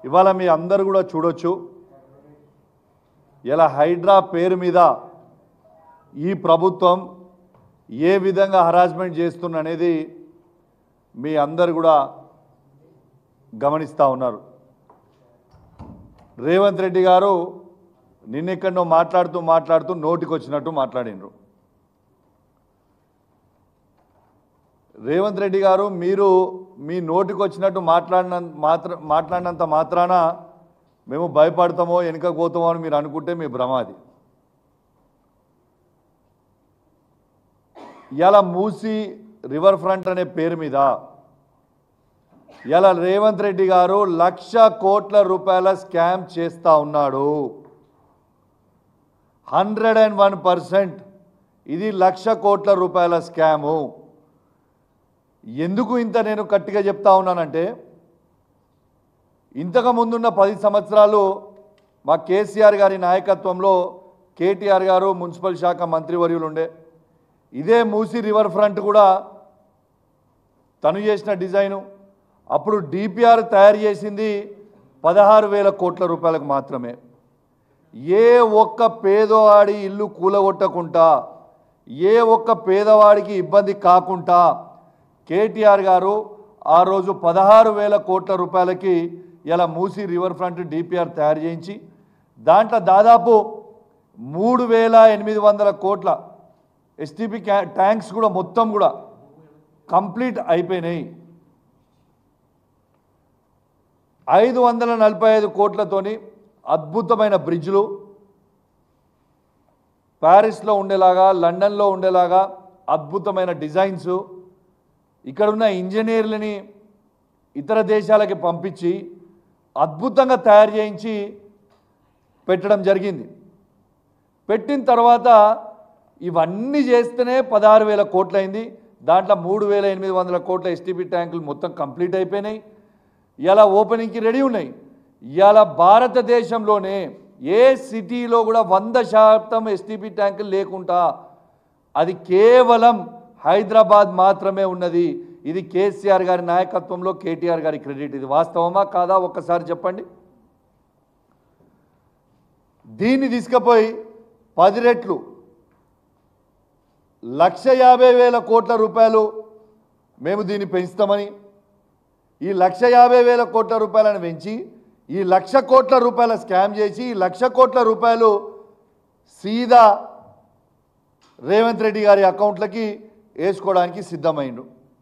ఇవాళ మీ అందరూ కూడా చూడొచ్చు ఇలా హైడ్రా పేరు మీద ఈ ప్రభుత్వం ఏ విధంగా హరాస్మెంట్ చేస్తుందనేది మీ అందరూ కూడా గమనిస్తూ ఉన్నారు. రేవంత్ రెడ్డి గారు నిన్నెక్కడో మాట్లాడుతూ నోటికొచ్చినట్టు మాట్లాడినరు. రేవంత్ రెడ్డి గారు మీరు మీ నోటికొచ్చినట్టు మాట్లాడినంత మాత్రాన మేము భయపడతామో వెనుకపోతామో అని మీరు అనుకుంటే మీ భ్రమాది. ఇలా మూసి రివర్ ఫ్రంట్ అనే పేరు మీద ఇలా రేవంత్ రెడ్డి గారు 1,00,000 కోట్ల రూపాయల స్కామ్ చేస్తూ ఉన్నాడు. 101% ఇది 1,00,000 కోట్ల రూపాయల స్కాము. ఎందుకు ఇంత నేను గట్టిగా చెప్తా ఉన్నానంటే ఇంతకు ముందున్న 10 సంవత్సరాలు మా కేసీఆర్ గారి నాయకత్వంలో కేటీఆర్ గారు మున్సిపల్ శాఖ మంత్రివర్యులు ఉండే. ఇదే మూసి రివర్ ఫ్రంట్ కూడా తను చేసిన డిజైను. అప్పుడు డిపిఆర్ తయారు చేసింది 16,000 కోట్ల రూపాయలకు మాత్రమే. ఏ ఒక్క పేదవాడి ఇల్లు కూలగొట్టకుండా ఏ ఒక్క పేదవాడికి ఇబ్బంది కాకుండా కేటీఆర్ గారు ఆ రోజు 16,000 కోట్ల రూపాయలకి ఇలా మూసి రివర్ ఫ్రంట్ డిపిఆర్ తయారు చేయించి దాంట్లో దాదాపు 3,800 కోట్ల ఎస్టీపీ ట్యాంక్స్ కూడా మొత్తం కూడా కంప్లీట్ అయిపోయినాయి. 545 కోట్లతోని అద్భుతమైన బ్రిడ్జ్లు ప్యారిస్లో ఉండేలాగా లండన్లో ఉండేలాగా అద్భుతమైన డిజైన్స్ ఇక్కడున్న ఇంజనీర్లని ఇతర దేశాలకి పంపించి అద్భుతంగా తయారు చేయించి పెట్టడం జరిగింది. పెట్టిన తర్వాత ఇవన్నీ చేస్తేనే 16,000 కోట్లయింది. దాంట్లో 3,800 కోట్ల ఎస్టీపీ ట్యాంకులు మొత్తం కంప్లీట్ అయిపోయినాయి. ఇలా ఓపెనింగ్కి రెడీ ఉన్నాయి. ఇలా భారతదేశంలోనే ఏ సిటీలో కూడా 100% ఎస్టీపీ ట్యాంకులు లేకుండా అది కేవలం హైదరాబాద్ మాత్రమే ఉన్నది. ఇది కేసీఆర్ గారి నాయకత్వంలో కేటీఆర్ గారి క్రెడిట్. ఇది వాస్తవమా కాదా ఒక్కసారి చెప్పండి. దీన్ని తీసుకుపోయి 10 రెట్లు 1,50,000 కోట్ల రూపాయలు మేము దీన్ని పెంచుతామని ఈ 1,50,000 కోట్ల రూపాయలను పెంచి ఈ 1,00,000 కోట్ల రూపాయల స్కామ్ చేసి ఈ 1,00,000 కోట్ల రూపాయలు సీదా రేవంత్ రెడ్డి గారి అకౌంట్లకి వేసుకోవడానికి సిద్ధమైండు.